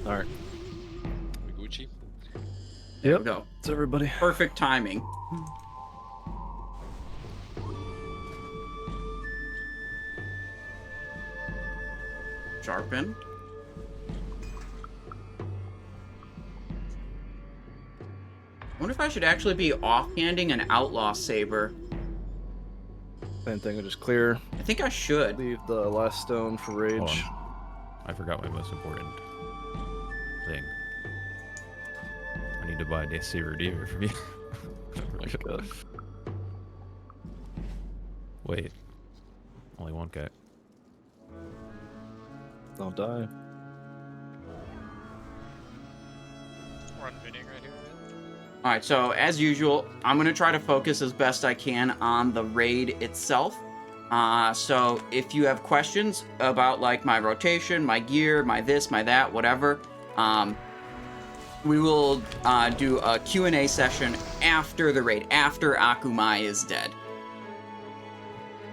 All right. Gucci. There Yep. we go. It's everybody. Perfect timing. Sharpen. I wonder if I should actually be offhanding an outlaw saber. Same thing. We just clear. I think I should. Leave the last stone for rage. Hold on. I forgot my most important thing. I need to buy a saber deer from you. Oh my god. Wait. Only one guy. Don't die. We're unvinning right here. Alright, so as usual, I'm going to try to focus as best I can on the raid itself. So if you have questions about like my rotation, my gear, my this, my that, whatever, we will do a Q&A session after the raid, after Akumai is dead.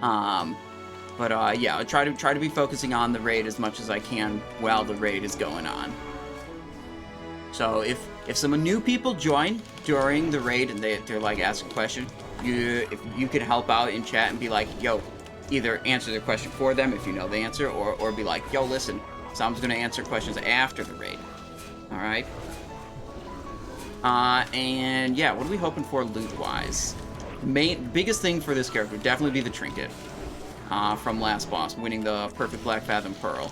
Yeah, I'll try to be focusing on the raid as much as I can while the raid is going on. So if some new people join during the raid and they're like asking a question, if you could help out in chat and be like, yo, either answer the question for them if you know the answer, or be like, yo, listen, someone's gonna answer questions after the raid. All right. And yeah, what are we hoping for loot-wise? Biggest thing for this character would definitely be the trinket from last boss, winning the perfect Blackfathom pearl.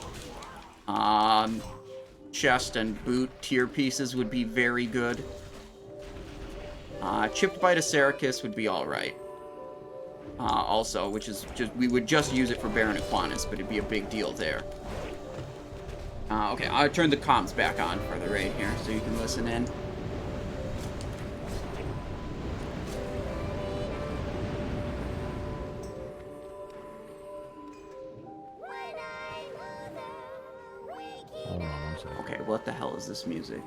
Chest and boot tier pieces would be very good. Chipped bite of Serra'kis would be alright. Also, which is just, we would just use it for Baron Aquanis, but it'd be a big deal there. Okay, I'll turn the comms back on for the raid here so you can listen in. Hold on one second. Okay, what the hell is this music?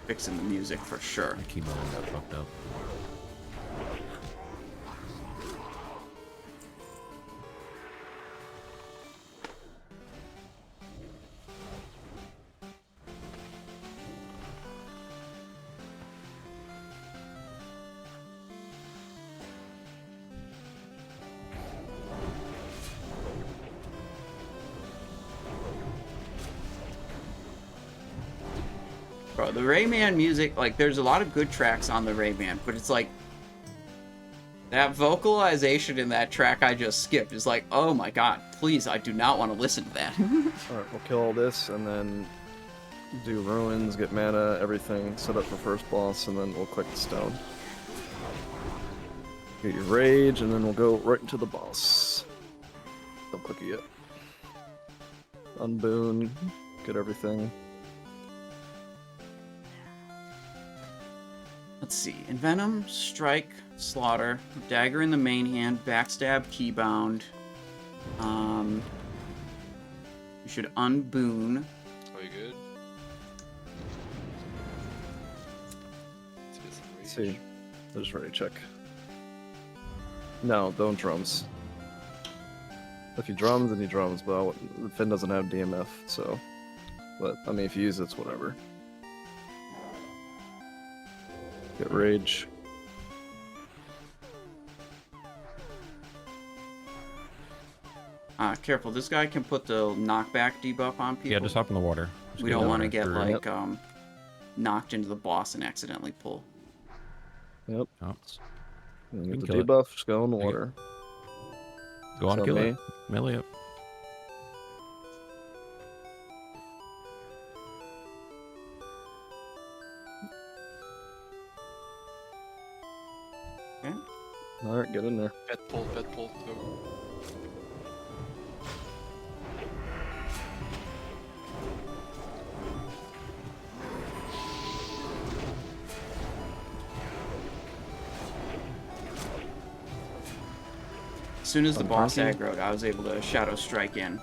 Fixing the music for sure. My keyboard got fucked up. Bro, the Rayman music, like, there's a lot of good tracks on the Rayman, but it's like, that vocalization in that track I just skipped is like, oh my god, please, I do not want to listen to that. Alright, we'll kill all this and then do ruins, get mana, everything, set up for first boss, and then we'll click the stone. Get your rage, and then we'll go right into the boss. Don't click it yet. Unboon, get everything. Let's see, Envenom, Strike, Slaughter, Dagger in the main hand, Backstab, Keybound. You should unboon. Are you good? Let's see. I'm just ready to check. No, don't drums. If he drums, then he drums, but Finn doesn't have DMF, so... But, I mean, if you use it, it's whatever. Get rage. Careful, this guy can put the knockback debuff on people. Yeah, just hop in the water. Just We get don't in want to there. get, Or- like, knocked into the boss and accidentally pull. Yep. Oh, And can get the kill it. debuff, just go in the Okay. water. go on, So kill me? it. Melee up. Okay. Alright, get in there. Pet pull, go. As soon as the I'm boss punky. aggroed, I was able to Shadow Strike in.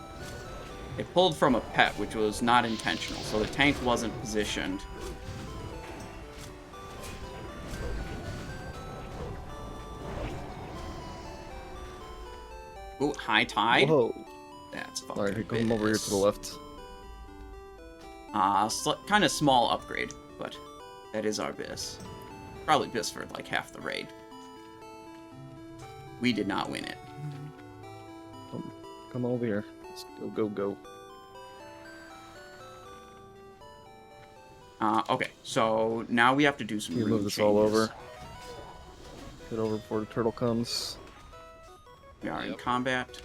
It pulled from a pet, which was not intentional, so the tank wasn't positioned. Ooh, High Tide? Whoa. That's fucking Alright, come over here to the left. Kind of small upgrade, but that is our bis. Probably bis for like half the raid. We did not win it. Come over here. Let's go, go, go. Okay, so now we have to do some You room move this changes. all over. Get over before the turtle comes. We are in Yep. combat.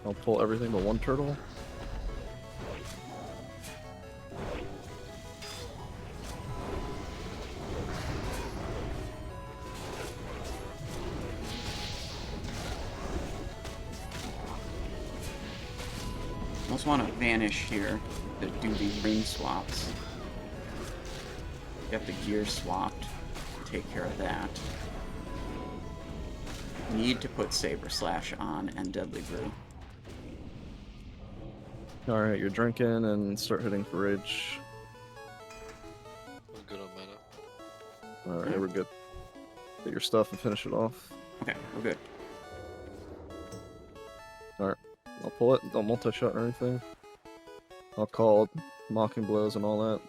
I'll pull everything but one turtle. Almost want to vanish here to do these ring swaps. Get the gear swapped. Take care of that. Need to put Saber Slash on and Deadly Brew. Alright, you're drinking and start hitting for rage. I'm good on mana. Alright, we're good. Get your stuff and finish it off. Okay, we're good. Alright, I'll pull it. Don't multi-shot or anything. I'll call mocking blows and all that.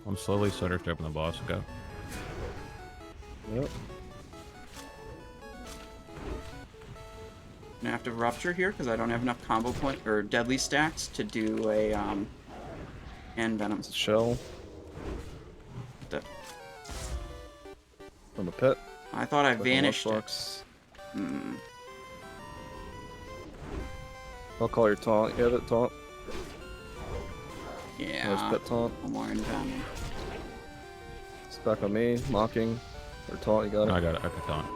I'm slowly center stepping the boss. Go. Yep. I'm gonna have to rupture here because I don't have enough combo point or deadly stacks to do a and venom. It's a shell The- from a pet. I thought I Like a vanished it. lunchbox. Hmm. I'll call your taunt. You have it, taunt. Yeah. Nice pet taunt. One more in venom. It's back on me. Mocking. Or taunt, you got it. I got it. I got taunt.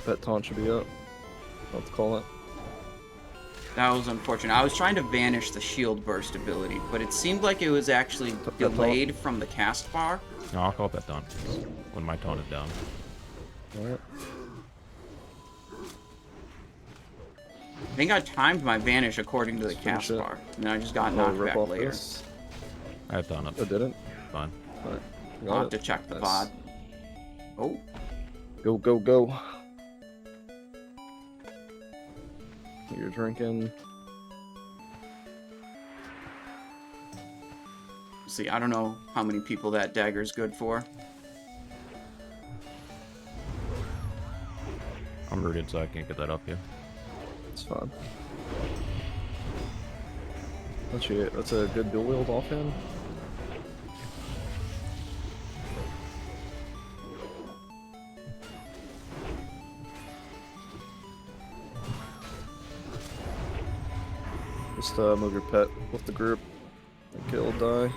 Pet taunt should be up. I'll have to call it. That was unfortunate. I was trying to vanish the shield burst ability, but it seemed like it was actually delayed from the cast bar. No, I'll call that taunt when my taunt is down. Alright. I think I timed my vanish according to the Let's finish cast it. bar, and then I just got I'll knocked rip back off later. this. I have taunt up. I didn't. Fine. Alright. I'll Got have to it. check the Nice. VOD. Oh, Go, go, go. You're drinking. see, I don't know how many people that dagger's good for. I'm rooted, so I can't get that up here. It's fine. That's a good dual wield offhand. Just move your pet with the group. Okay, it'll die.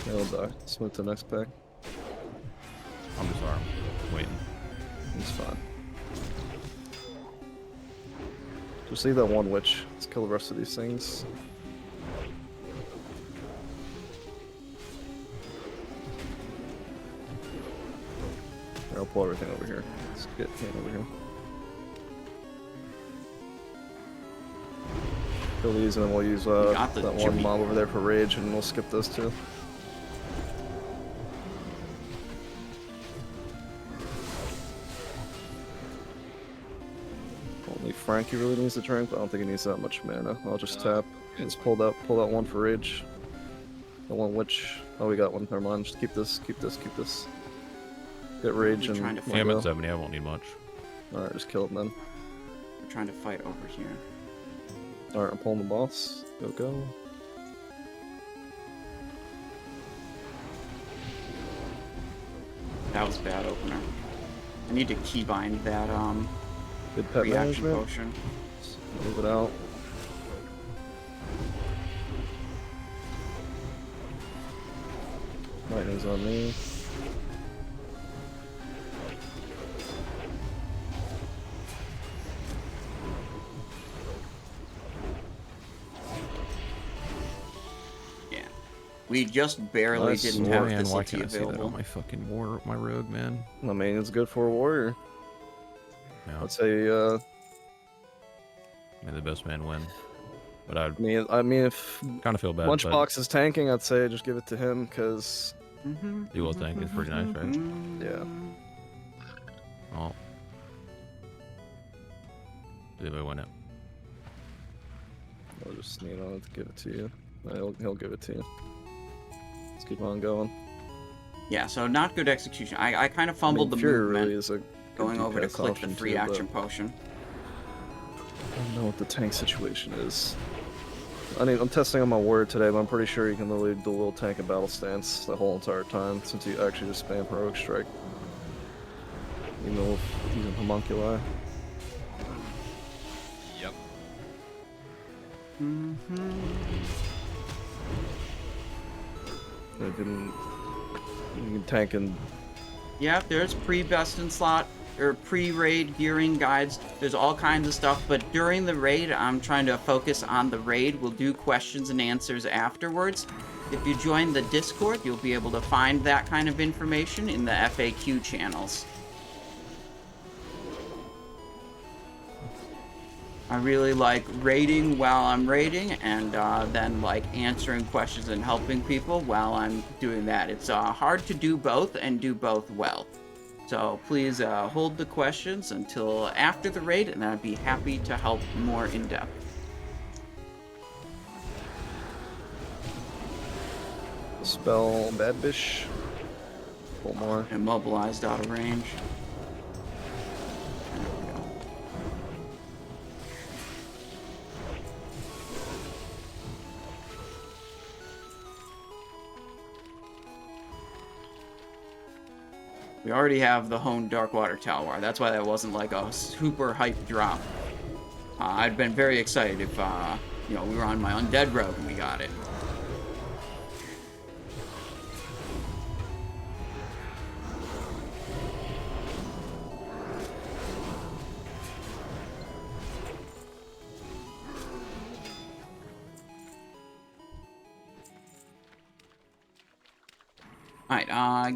Yeah, it'll die. Let's move to the next pack. I'm disarmed. Waiting. It's fine. Just leave that one witch. Let's kill the rest of these things. Here, I'll pull everything over here. Let's get him over here. Kill these and then we'll use got the that Jimmy. one mob over there for rage and we'll skip those two. Only Frankie really needs to drink, but I don't think he needs that much mana. I'll just tap. Let's pull that one for rage. The one witch. Oh, we got one. Never mind. Just keep this. Keep this. Keep this. Get rage I'm and. trying to Yeah, I'm go. at 70. I won't need much. All right, just kill it then. We're trying to fight over here. All right, I'm pulling the boss. Go go. That was a bad opener. I need to keybind that Good pet reaction management. potion. Just move it out. Lightning's on me. Yeah. We just barely Nice. didn't War have hand, the why city can't I see that available. on my fucking my rogue, man? I mean, it's good for a warrior. Yeah, I'd say, may the best man win. but I I mean, if kind of feel bad. Lunchbox is tanking, I'd say just give it to him, because... But dual tank is pretty nice, right? Yeah. Oh. Did we win it? I'll just need on it to give it to you. He'll give it to you. Let's keep on going. Yeah, so not good execution. I kind of fumbled the Fury movement really is a going good over to DPS click the option free too, action but potion. I don't know what the tank situation is. I mean, I'm testing on my word today, but I'm pretty sure you can literally dual tank and battle stance the whole entire time, since you actually just spam heroic strike. Even though using homunculi. Yep. You can tank and... Yeah, there's pre-best in slot, or pre-raid gearing guides. There's all kinds of stuff, but during the raid, I'm trying to focus on the raid. We'll do questions and answers afterwards. If you join the Discord, you'll be able to find that kind of information in the FAQ channels. I really like raiding while I'm raiding, and then like answering questions and helping people while I'm doing that. It's hard to do both and do both well. So please hold the questions until after the raid, and I'd be happy to help more in depth. Spell Bad Bish. Pull more. Immobilized out of range. There we go. We already have the honed Darkwater Talwar. That's why that wasn't like a super hype drop. I'd been very excited if, you know, we were on my undead rogue and we got it. Alright,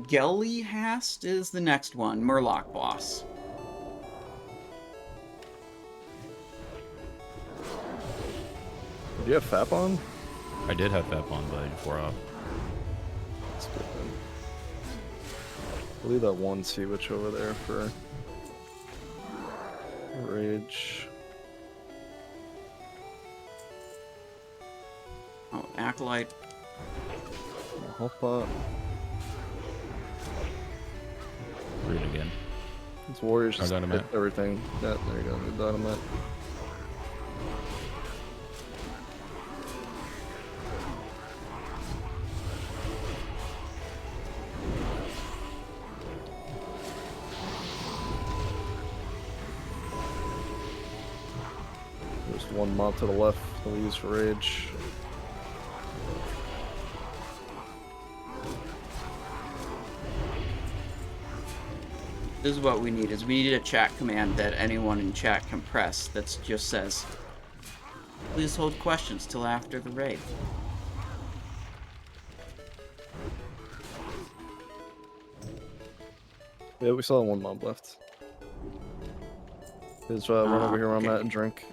Gelihast is the next one, Murloc boss. Do you have FAP on? I did have FAP on, but I just wore off. That's good then. I'll leave that one sea witch over there for rage. Oh, Acolyte. Hoppa. Read it again. These warriors just Dynamite. hit everything. Yeah, there you go, the dynamite. There's one mob to the left that we use for rage. This is what we need, is we need a chat command that anyone in chat can press that just says, please hold questions till after the raid. Yeah, we still have one mob left. Just run over here where I'm okay. at and drink.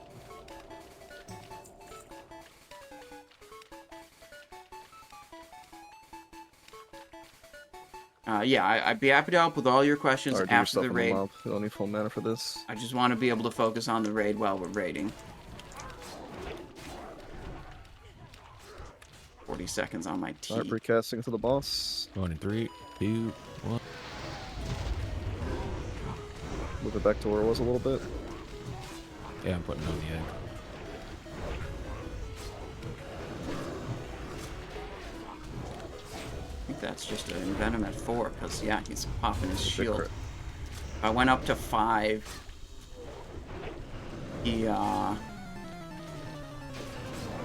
Yeah, I'd be happy to help with all your questions Alright, do your after stuff the on raid. mob. You don't need full mana for this. I just want to be able to focus on the raid while we're raiding. 40 seconds on my T. Alright, precasting to the boss. Going in 3, 2, 1. Move it back to where it was a little bit. Yeah, I'm putting on the egg. I think that's just an Envenom at 4, because, yeah, he's popping his Big shield. crit. If I went up to 5, he, I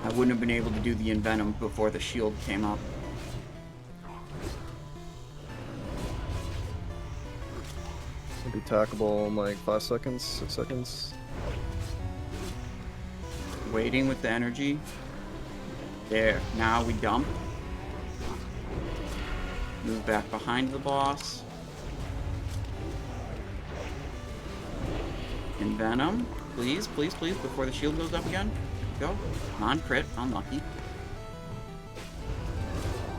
wouldn't have been able to do the Envenom before the shield came up. It'll be tackable in like 5 seconds, 6 seconds. Waiting with the energy. There, now we dump. Move back behind the boss. Envenom, please, please, please, before the shield goes up again. go. Non-crit, unlucky.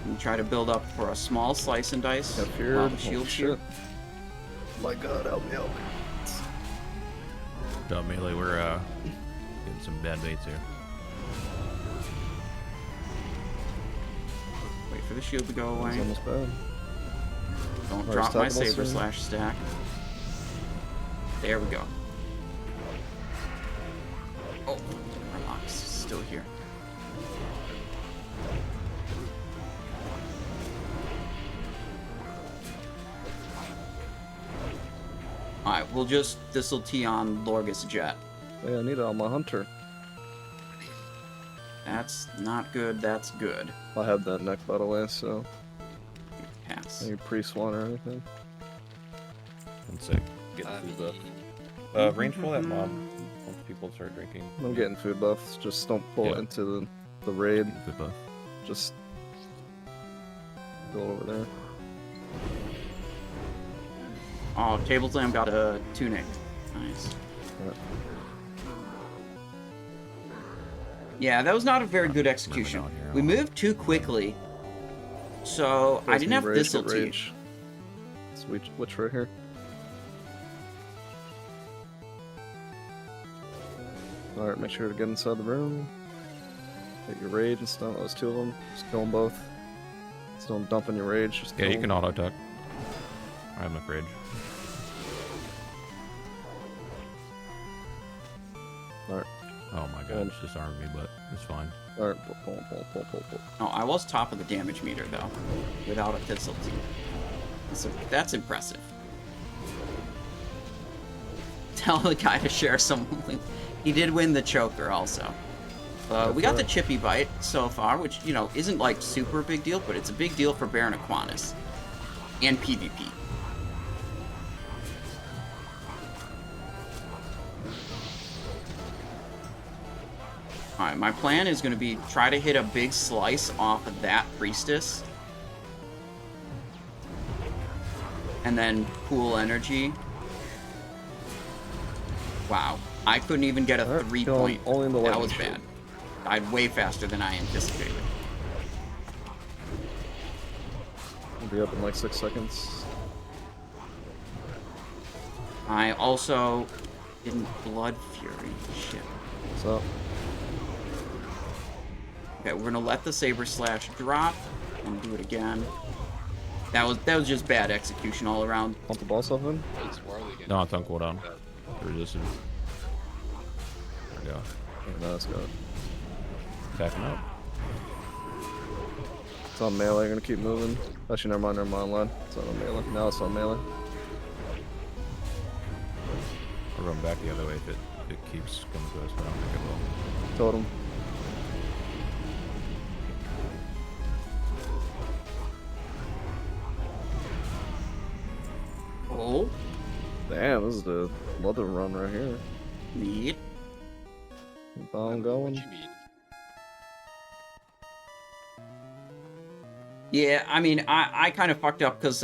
And try to build up for a small slice and dice. Got feared. While the Oh, shield's shit. here. My god, help me out. Melee, we're getting some bad baits here. Wait for the shield to go It's away. almost bad. Don't Alright, drop my stoppable Saber soon. Slash stack. There we go. Oh, Warlock's still here. Alright, we'll just this'll T on Lorgus Jett. Hey, I need it on my hunter. That's not good, that's good. I have that neck, by the way, so Pass. any pre-swan or anything. One sec. Getting food buff. Range pull that mob once people start drinking. I'm getting food buffs. Just don't pull it Yeah. into the raid. Food buff. Just go over there. Oh, Table Slam got a tunic. Nice. Alright. Yeah, that was not a very good execution. down here. We moved too quickly. So, I didn't have Thistle Tea. Rage. Sweet witch right here. Alright, make sure to get inside the room. Get your rage and stuff. Those two of them. Just kill them both. Just don't dump in your rage. Just Yeah, kill you can 'em. auto tuck. I have enough rage. Alright. Oh my god, it's disarmed me, but it's fine. Alright, pull. Oh, I was top of the damage meter, though. Without a Thistle Tea. That's impressive. Tell the guy to share some. He did win the choker, also. We got the Chippy Bite so far, which, you know, isn't like super big deal, but it's a big deal for Baron Aquanis. And PvP. Alright, my plan is going to be try to hit a big slice off of that priestess. And then pool energy. Wow. I couldn't even get a Alright, 3-point. only in the That lightning was shield. bad. Died way faster than I anticipated. We'll be up in like 6 seconds. I also didn't Blood Fury. Shit. What's up? Okay, we're gonna let the Saber Slash drop and do it again. That was just bad execution all around. Pump the boss up in? It's Warley again. No, it's on cooldown. Resistant. There we go. Okay, no, that's good. Attacking up. It's on melee, gonna keep moving. Actually, never mind, lad. It's not on melee. Now it's on melee. I'll run back the other way if it keeps coming to us, but I don't think it will. Totem. Oh, Damn, this is the mother run right here. neat. Keep on What going. you mean? Yeah, I mean, I kind of fucked up because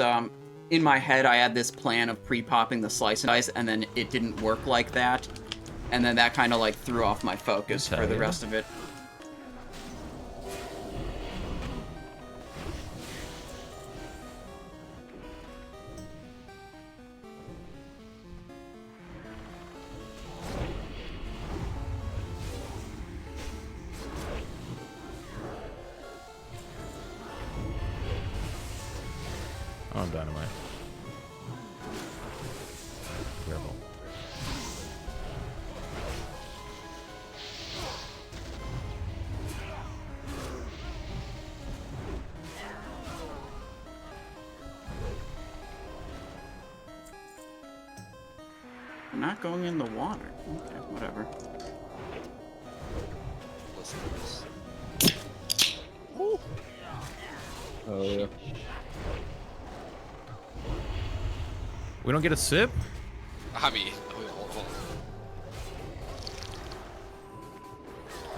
in my head I had this plan of pre-popping the slice and dice, and then it didn't work like that, and then that kind of like threw off my focus for the Yeah. rest of it. Oh, I'm dynamite. Careful. I'm not going in the water. Okay, whatever. Listen to this. Oh yeah. We don't get a sip? I mean, hold on.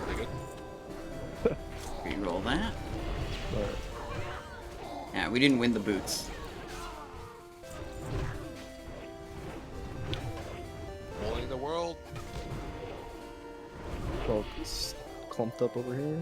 Are they good? Reroll that. Alright. Yeah, we didn't win the boots. Rolling the world. Focus. clumped up over here.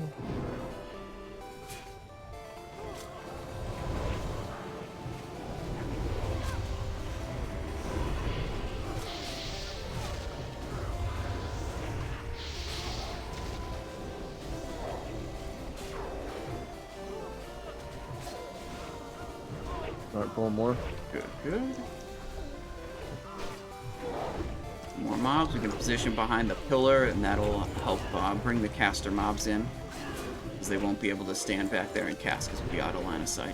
Alright, pull more. Good. More mobs. We can position behind the pillar, and that'll help bring the caster mobs in, because they won't be able to stand back there and cast because we'll be out of line of sight.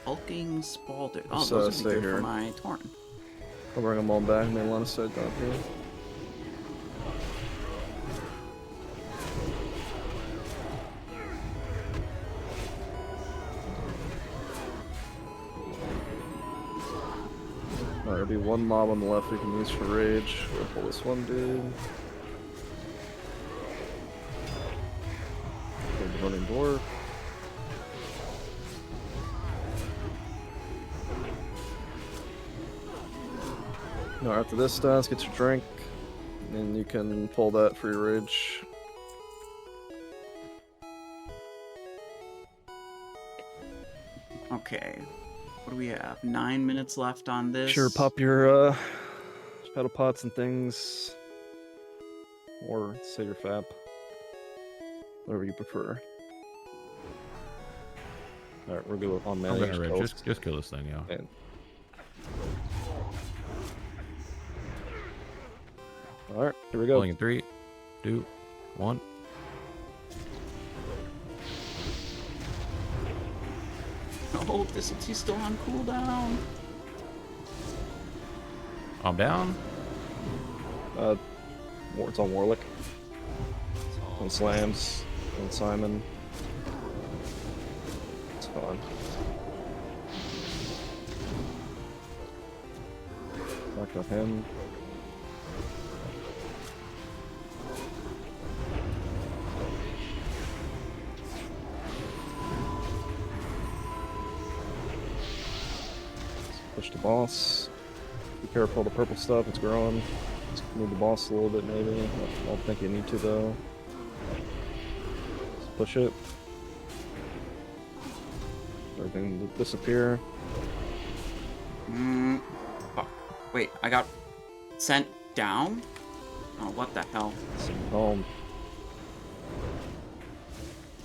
Hulking Spalder. Oh, Just, those would stay be good here. for my Torn. I'll bring them all back. Main line of sight down here. Alright, there'll be one mob on the left we can use for rage. We'll pull this one dude. Big running dwarf. Now after this does, get your drink, and you can pull that for your rage. Okay. What do we have? 9 minutes left on this. Sure, pop your pedal pots and things, or say your fap, whatever you prefer. All right, we're good on I'm managed. gonna rage. Just kill this thing, yeah. And... All right, here we go. Pulling in 3, 2, 1. Oh, he's still on cooldown. I'm down. It's on Warlick, on Slams, on Simon. It's fine. Back up him. Push the boss. Be careful of the purple stuff, it's growing. Let's move the boss a little bit maybe. I don't think you need to though. Let's push it. Everything will disappear. Fuck. Wait, I got sent down? Oh, what the hell? Send home.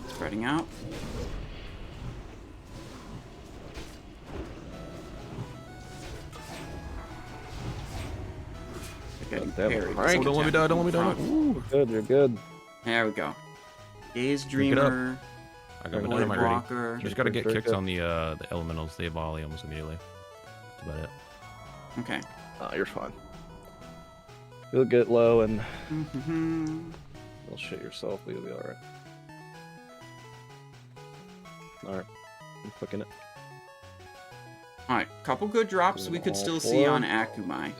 Spreading out. God damn it, Parried. Frank. Oh, don't let me die, don't let me die. Ooh, good, you're good. There we go. Gaze Drink it up. Dreamer. I got my Void dynamite ready. Walker. Just gotta get Drink kicks it. on the elementals. They volley almost immediately. That's about it. Okay. You're fine. You'll get low and Mm-hmm. you'll shit yourself, but you'll be alright. Alright, I'm clicking it. Alright, couple good drops we could All still see four. on Akumai.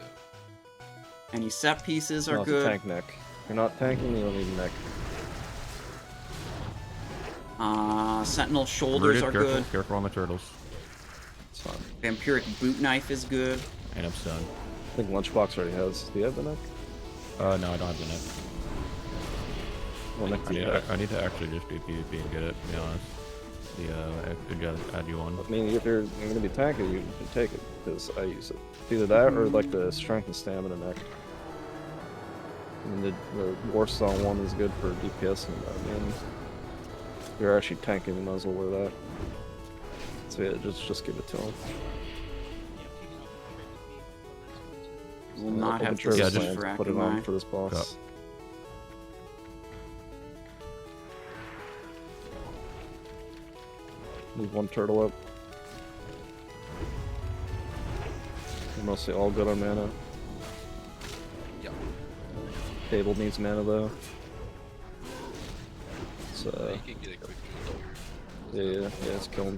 Any set pieces are No, it's a good. tank neck. If you're not tanking, you don't need a neck. Sentinel shoulders Rooted, are careful, good. careful on the turtles. It's fine. Vampiric boot knife is good. And I'm stunned. I think Lunchbox already has. Do you have the neck? No, I don't have the net. Well, neck to you. I need to actually just do PvP and get it, to be honest. Add you on. I mean, if you're going to be tanking, you can take it, because I use it. It's either that or like the strength and stamina neck. And the War Song one is good for DPS, and I mean, if you're actually tanking, you might as well wear that. So yeah, just give it to him. Will not have sure this Yeah, the just for plans put it on Akumai. for this boss. Move one turtle up. They're mostly all good on mana. Table needs mana though. So You can get a quick kill. yeah, it's killing.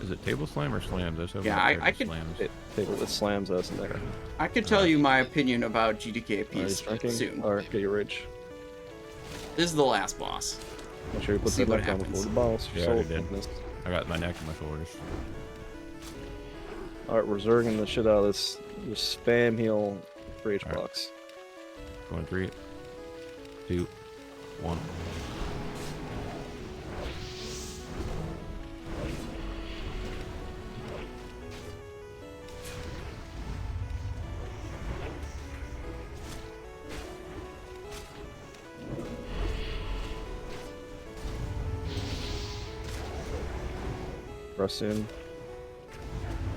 Is it table slam or slams? There's Yeah, I could- slams. Table it slams us in there. I could tell you my opinion about GDKP He's drinking. soon. Alright, get your rage. This is the last boss. Make sure you put See that what back down happens. before the boss. Yeah, I already did. I got my neck and my shoulders. Alright, we're zerging the shit out of this. Just spam heal rage Alright. box. Going 3, 2, 1. Rest in.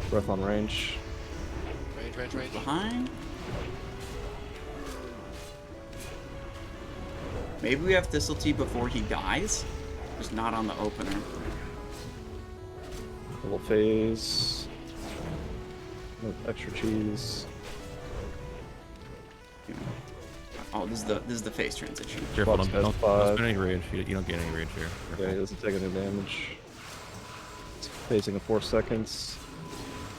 Breath on range. Range. Behind? Maybe we have Thistle before he dies? Just not on the opener. Little phase. No extra cheese. Oh, this is the phase transition. Careful, Box don't has spend 5. any rage. You don't get any rage here. Yeah, Careful. he doesn't take any damage. It's phasing in 4 seconds.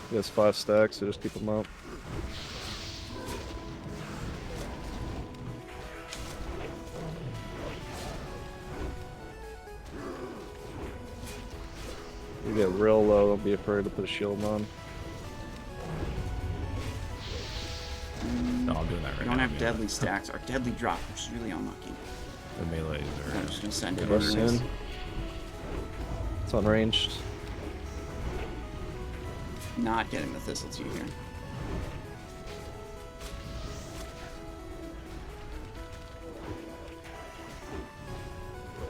He has 5 stacks, so just keep him up. You get real low, don't be afraid to put a shield on. No, I'm doing that right We now. don't have yeah. deadly stacks. Our deadly drop, which is really unlucky. The melees I'm are. just gonna send it Rest anyways. in. It's unranged. Not getting the Thistle here.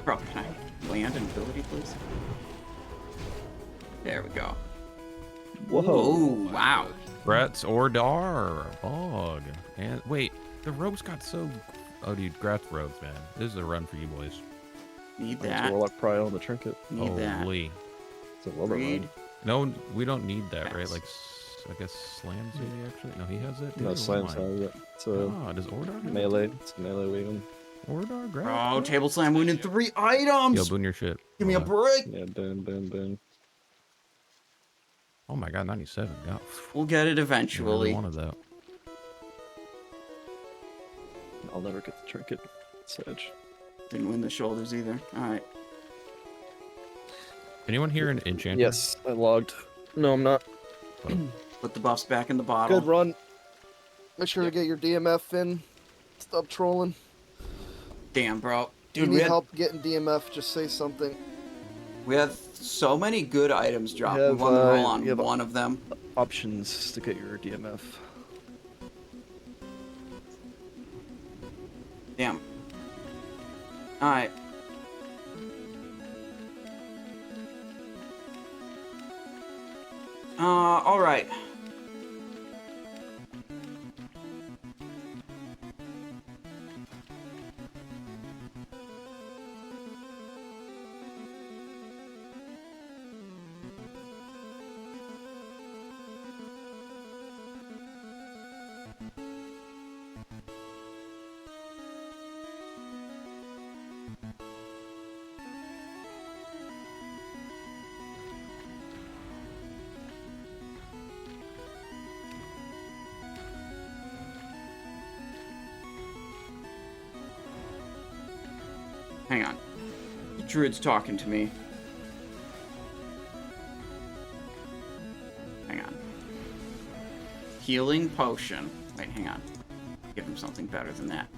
Bro, can I land an ability, please? There we go. Whoa. Oh, wow. Gratz or Dar. Bog. And wait, the rogues got so. Oh, dude, Gratz rogues, man. This is a run for you boys. Need It's that. Warlock Prio on the trinket. Need that. Holy. It's a lover Read. run. No, we don't need that, right? Yes. Like, I guess slams maybe actually. No, he has it. No, Never slams mind. has it. It's a Ah, does Ordar have it? melee. It's a melee weaving. Ordar, Gratz. Oh, table slam wound in 3 items! Yo, boon your shit. Give me a Hold on. break! Yeah, boom. Oh my god, 97. God. We'll get it I really eventually. wanted that. I'll never get the trinket. Sedge. Didn't win the shoulders either. Alright. Anyone here in Enchanter? Yes, I logged. No, I'm not. Put the buffs back in the bottle. Good run. Make sure to get your DMF in. Stop trolling. Damn, bro. If Dude, you we need had, help getting DMF, just say something. we had so many good items drop. We have, won the roll on you have- one of them. Options to get your DMF. Damn. Alright. Alright. Hang on. The druid's talking to me. Hang on. Healing potion. Wait, hang on. Give him something better than that.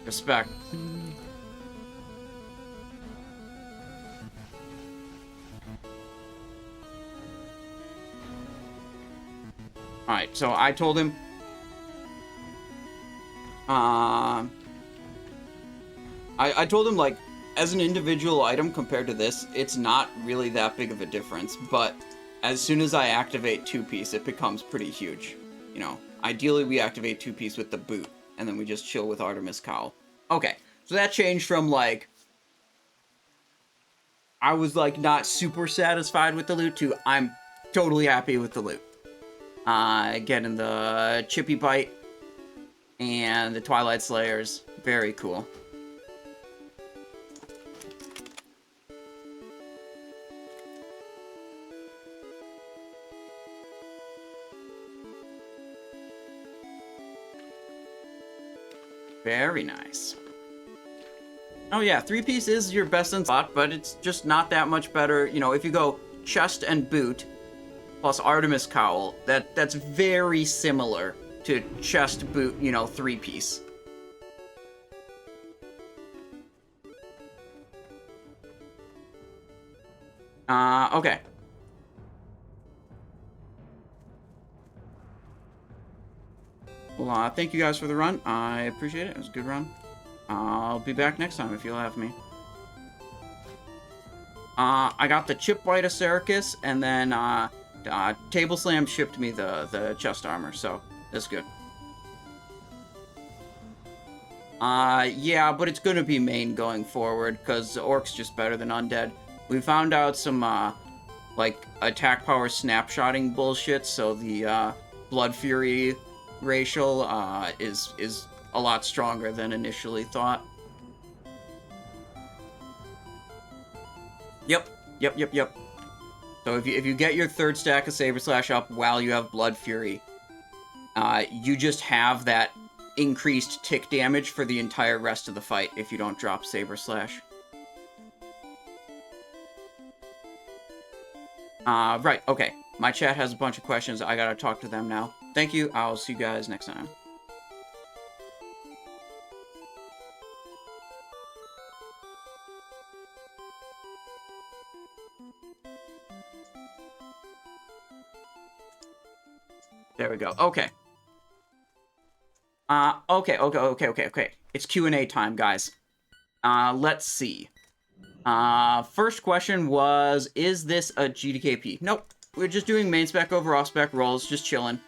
Respect. Alright, so I told him... I told him, like, as an individual item compared to this, it's not really that big of a difference, but as soon as I activate two-piece, it becomes pretty huge. You know, ideally we activate two-piece with the boot, and then we just chill with Artemis Cowl. Okay, so that changed from, like... I was like not super satisfied with the loot to I'm totally happy with the loot. Getting the Chippy Bite and the Twilight Slayers, very cool. Very nice. Oh yeah, 3-piece is your best in slot, but it's just not that much better. You know, if you go chest and boot plus Artemis Cowl, that's very similar to chest, boot, you know, 3-piece. Okay. Well, thank you guys for the run. I appreciate it. It was a good run. I'll be back next time if you'll have me. I got the Chip White of Serra'kis, and then Table Slam shipped me the chest armor, so that's good. Yeah, but it's gonna be main going forward, because Orc's just better than Undead. We found out some, like, attack power snapshotting bullshit, so the, Blood Fury racial, is a lot stronger than initially thought. Yep. So if you get your 3rd stack of Saber Slash up while you have Blood Fury, you just have that increased tick damage for the entire rest of the fight if you don't drop Saber Slash. Right, okay. My chat has a bunch of questions. I gotta talk to them now. Thank you. I'll see you guys next time. There we go. Okay. Okay. It's Q&A time, guys. Let's see. First question was, is this a GDKP? Nope. We're just doing main spec over off spec rolls, just chilling.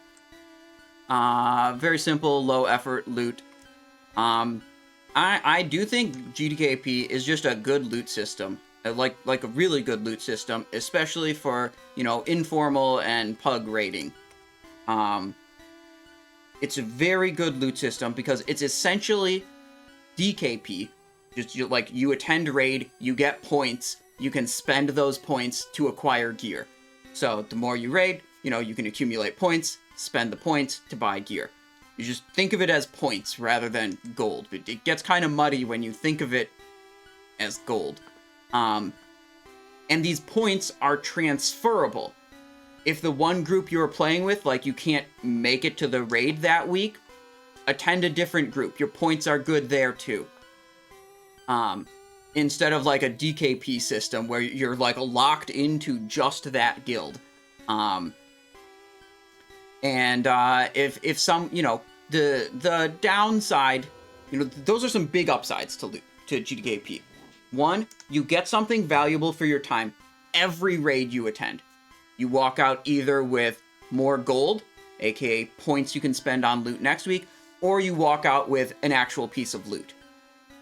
Very simple, low effort loot. I do think GDKP is just a good loot system. Like a really good loot system, especially for, you know, informal and pug raiding. It's a very good loot system because it's essentially DKP. Just like you attend raid, you get points, you can spend those points to acquire gear. So the more you raid, you know, you can accumulate points, spend the points to buy gear. You just think of it as points rather than gold. It gets kind of muddy when you think of it as gold. And these points are transferable. If the one group you were playing with, like, you can't make it to the raid that week, attend a different group. Your points are good there, too. Instead of, like, a DKP system where you're, like, locked into just that guild. If some, you know, the downside, you know, those are some big upsides to GDKP. One, you get something valuable for your time every raid you attend. You walk out either with more gold, aka points you can spend on loot next week, or you walk out with an actual piece of loot.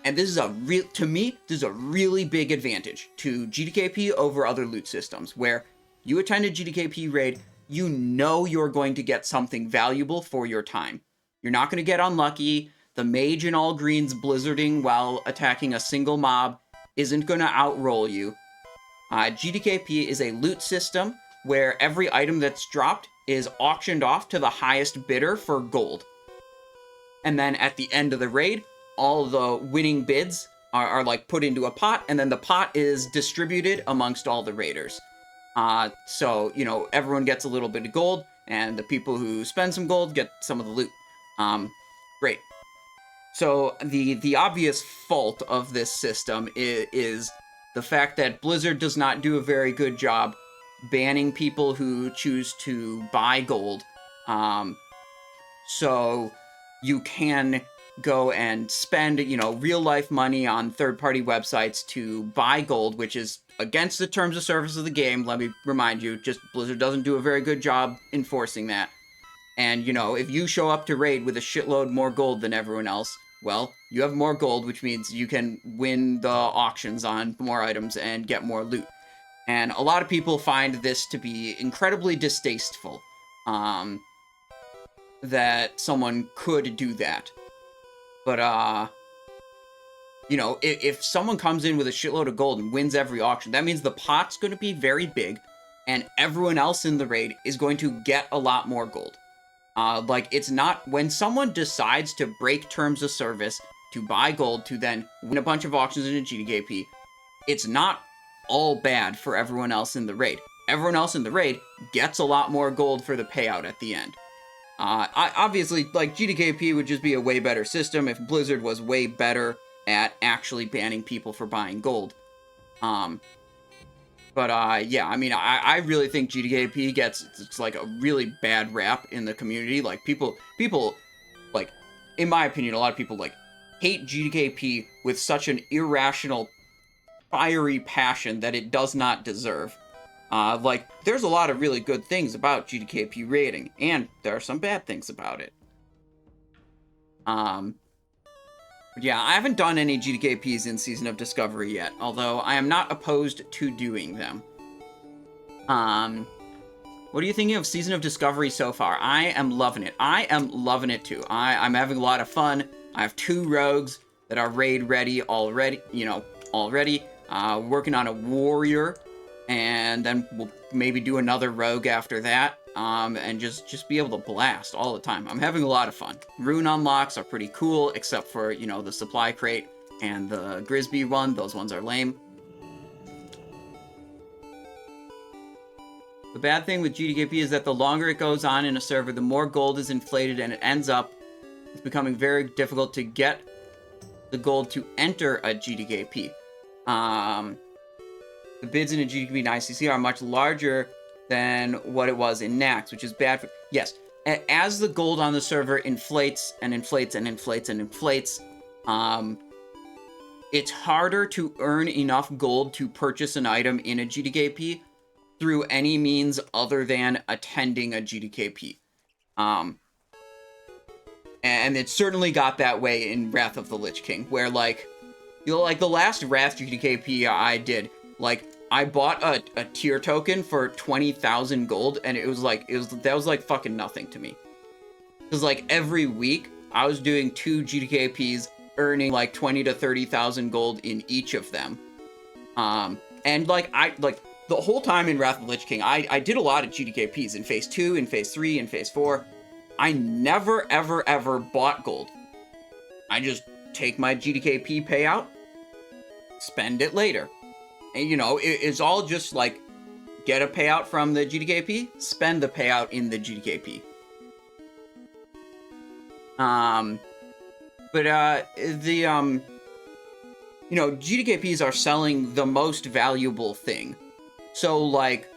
And this is to me, this is a really big advantage to GDKP over other loot systems, where you attend a GDKP raid, you know you're going to get something valuable for your time. You're not going to get unlucky. The mage in all greens blizzarding while attacking a single mob isn't going to outroll you. GDKP is a loot system where every item that's dropped is auctioned off to the highest bidder for gold. And then at the end of the raid, all the winning bids are like put into a pot, and then the pot is distributed amongst all the raiders. So, you know, everyone gets a little bit of gold, and the people who spend some gold get some of the loot. Great. So the obvious fault of this system is the fact that Blizzard does not do a very good job banning people who choose to buy gold. So you can go and spend, you know, real life money on third-party websites to buy gold, which is against the terms of service of the game. Let me remind you, just Blizzard doesn't do a very good job enforcing that. And, you know, if you show up to raid with a shitload more gold than everyone else, Well, you have more gold, which means you can win the auctions on more items and get more loot. And a lot of people find this to be incredibly distasteful, that someone could do that. But, you know, if someone comes in with a shitload of gold and wins every auction, that means the pot's going to be very big, and everyone else in the raid is going to get a lot more gold. Like, it's not... When someone decides to break terms of service to buy gold to then win a bunch of auctions in a GDKP, it's not all bad for everyone else in the raid. Everyone else in the raid gets a lot more gold for the payout at the end. Obviously, like, GDKP would just be a way better system if Blizzard was way better at actually banning people for buying gold. Yeah, I mean, I really think GDKP gets, it's like a really bad rap in the community. Like, people, like, in my opinion, a lot of people, like, hate GDKP with such an irrational, fiery passion that it does not deserve. Like, there's a lot of really good things about GDKP rating, and there are some bad things about it. Yeah, I haven't done any GDKPs in Season of Discovery yet, although I am not opposed to doing them. What are you thinking of Season of Discovery so far? I am loving it. I am loving it too. I'm having a lot of fun. I have 2 rogues that are raid ready already, working on a warrior, and then we'll maybe do another rogue after that. And just be able to blast all the time. I'm having a lot of fun. Rune unlocks are pretty cool, except for, you know, the supply crate and the Grisby one. Those ones are lame. The bad thing with GDKP is that the longer it goes on in a server, the more gold is inflated, and it ends up it's becoming very difficult to get the gold to enter a GDKP. The bids in a GDKP and ICC are much larger than what it was in Nax, which is bad for... Yes, as the gold on the server inflates and inflates and inflates and inflates, it's harder to earn enough gold to purchase an item in a GDKP through any means other than attending a GDKP. And it certainly got that way in Wrath of the Lich King, where, like, you know, like the last Wrath GDKP I did, like, I bought a tier token for 20,000 gold, and that was like fucking nothing to me. Because, like, every week, I was doing 2 GDKPs, earning like 20 to 30,000 gold in each of them. And like, the whole time in Wrath of the Lich King, I did a lot of GDKPs in Phase 2, in Phase 3, in Phase 4. I never, ever, ever bought gold. I just take my GDKP payout, spend it later. And, you know, it's all just, like, get a payout from the GDKP, spend the payout in the GDKP. You know, GDKPs are selling the most valuable thing. So, like,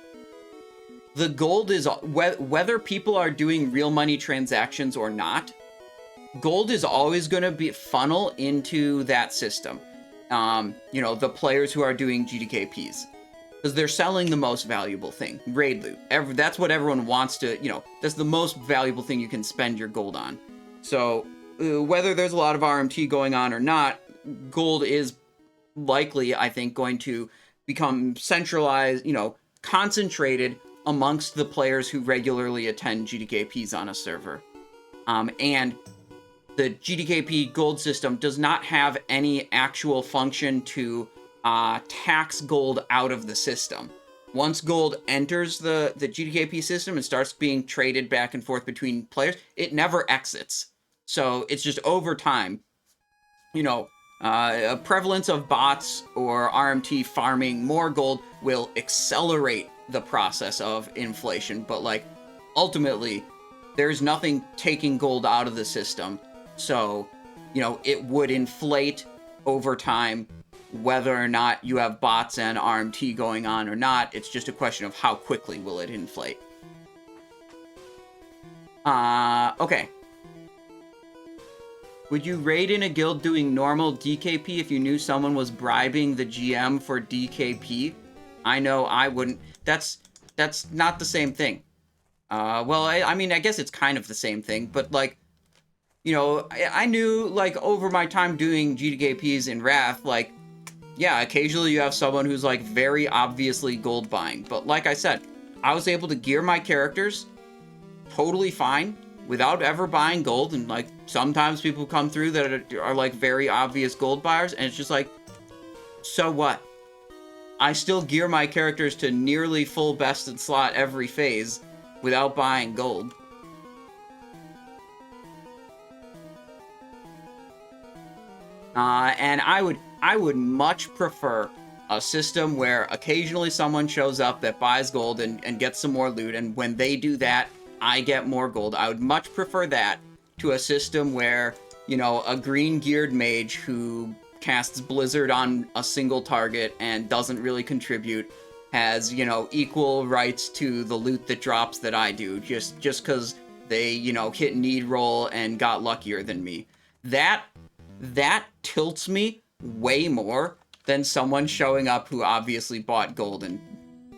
the gold is, whether people are doing real money transactions or not, gold is always going to be funnel into that system. You know, the players who are doing GDKPs. Because they're selling the most valuable thing. Raid loot. That's what everyone wants to, you know, that's the most valuable thing you can spend your gold on. So, whether there's a lot of RMT going on or not, gold is likely, I think, going to become centralized, you know, concentrated amongst the players who regularly attend GDKPs on a server. And the GDKP gold system does not have any actual function to tax gold out of the system. Once gold enters the GDKP system and starts being traded back and forth between players, it never exits. So it's just over time, you know, a prevalence of bots or RMT farming more gold will accelerate the process of inflation. But, like, ultimately, there's nothing taking gold out of the system. So, you know, it would inflate over time whether or not you have bots and RMT going on or not. It's just a question of how quickly will it inflate. Okay. Would you raid in a guild doing normal DKP if you knew someone was bribing the GM for DKP? I know I wouldn't. That's not the same thing. Well, I mean, I guess it's kind of the same thing, but, like, you know, I knew, like, over my time doing GDKPs in Wrath, like, yeah, occasionally you have someone who's, like, very obviously gold buying. But like I said, I was able to gear my characters totally fine without ever buying gold. And, like, sometimes people come through that are like, very obvious gold buyers. And it's just like, so what? I still gear my characters to nearly full bested slot every phase without buying gold. And I would much prefer a system where occasionally someone shows up that buys gold and gets some more loot, and when they do that, I get more gold. I would much prefer that to a system where, you know, a green geared mage who casts Blizzard on a single target and doesn't really contribute has, you know, equal rights to the loot that drops that I do, just because they, you know, hit need roll and got luckier than me. That tilts me way more than someone showing up who obviously bought gold and,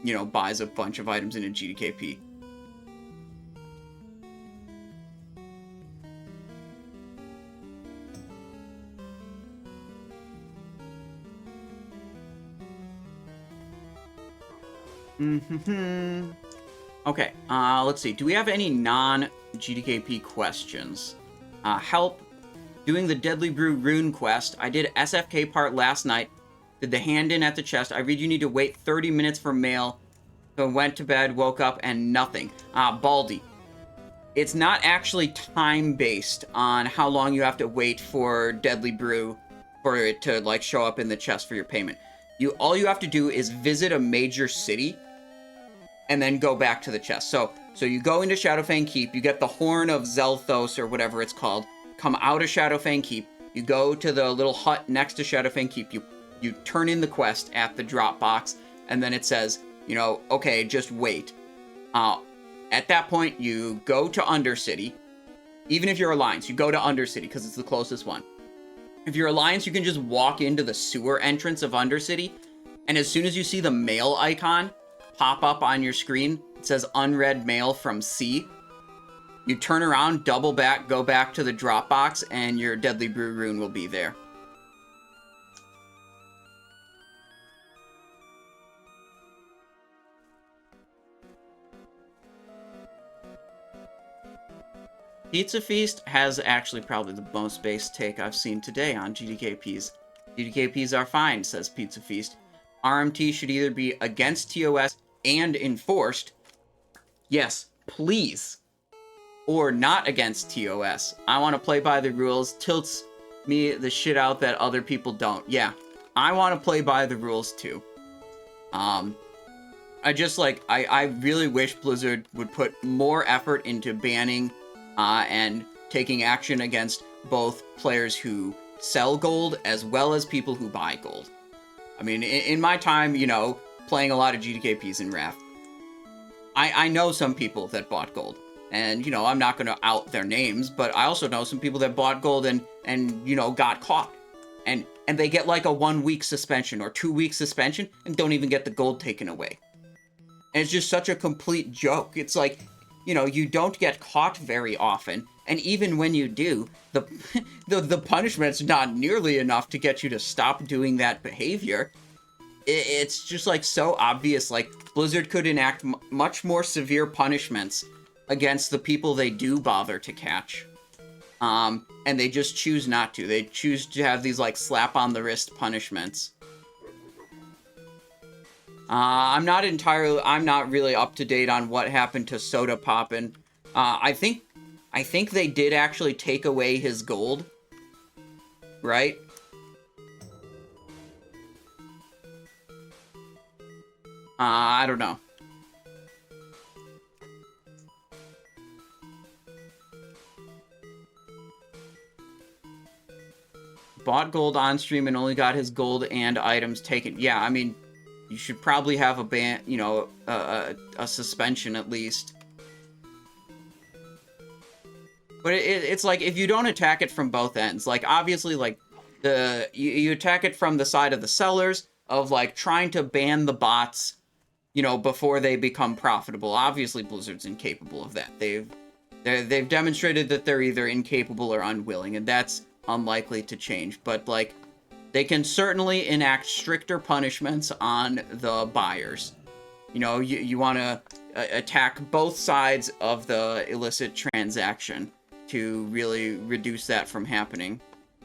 you know, buys a bunch of items in a GDKP. Okay, let's see. Do we have any non-GDKP questions? Help. Doing the Deadly Brew Rune quest. I did SFK part last night. Did the hand-in at the chest. I read you need to wait 30 minutes for mail. So went to bed, woke up, and nothing. Baldy. It's not actually time-based on how long you have to wait for Deadly Brew for it to, like, show up in the chest for your payment. All you have to do is visit a major city and then go back to the chest. So you go into Shadowfang Keep, you get the Horn of Zelthos or whatever it's called, come out of Shadowfang Keep, you go to the little hut next to Shadowfang Keep, you turn in the quest at the drop box, and then it says, you know, okay, just wait. At that point, you go to Undercity. Even if you're Alliance, you go to Undercity because it's the closest one. If you're Alliance, you can just walk into the sewer entrance of Undercity, and as soon as you see the mail icon pop up on your screen, it says unread mail from C. You turn around, double back, go back to the drop box, and your Deadly Brew rune will be there. Pizza Feast has actually probably the most base take I've seen today on GDKPs. GDKPs are fine, says Pizza Feast. RMT should either be against TOS and enforced. Yes, please. Or not against TOS. I want to play by the rules. Tilts me the shit out that other people don't. Yeah, I want to play by the rules too. I just I really wish Blizzard would put more effort into banning and taking action against both players who sell gold as well as people who buy gold. I mean, in my time, you know, playing a lot of GDKPs in Wrath, I know some people that bought gold. And, you know, I'm not going to out their names, but I also know some people that bought gold and you know, got caught. And they get like a 1-week suspension or 2-week suspension and don't even get the gold taken away. And it's just such a complete joke. It's like, you know, you don't get caught very often, and even when you do, the punishment's not nearly enough to get you to stop doing that behavior. It's just, like, so obvious. Like, Blizzard could enact much more severe punishments against the people they do bother to catch. And they just choose not to. They choose to have these, like, slap-on-the-wrist punishments. I'm not really up to date on what happened to Soda Poppin'. I think they did actually take away his gold. Right? I don't know. Bought gold on stream and only got his gold and items taken. Yeah, I mean, you should probably have a ban, you know, a suspension at least. But it's like, if you don't attack it from both ends, like, obviously, like, you attack it from the side of the sellers, of, like, trying to ban the bots, you know, before they become profitable. Obviously, Blizzard's incapable of that. They've demonstrated that they're either incapable or unwilling, and that's unlikely to change. But, like, they can certainly enact stricter punishments on the buyers. You know, you want to attack both sides of the illicit transaction to really reduce that from happening.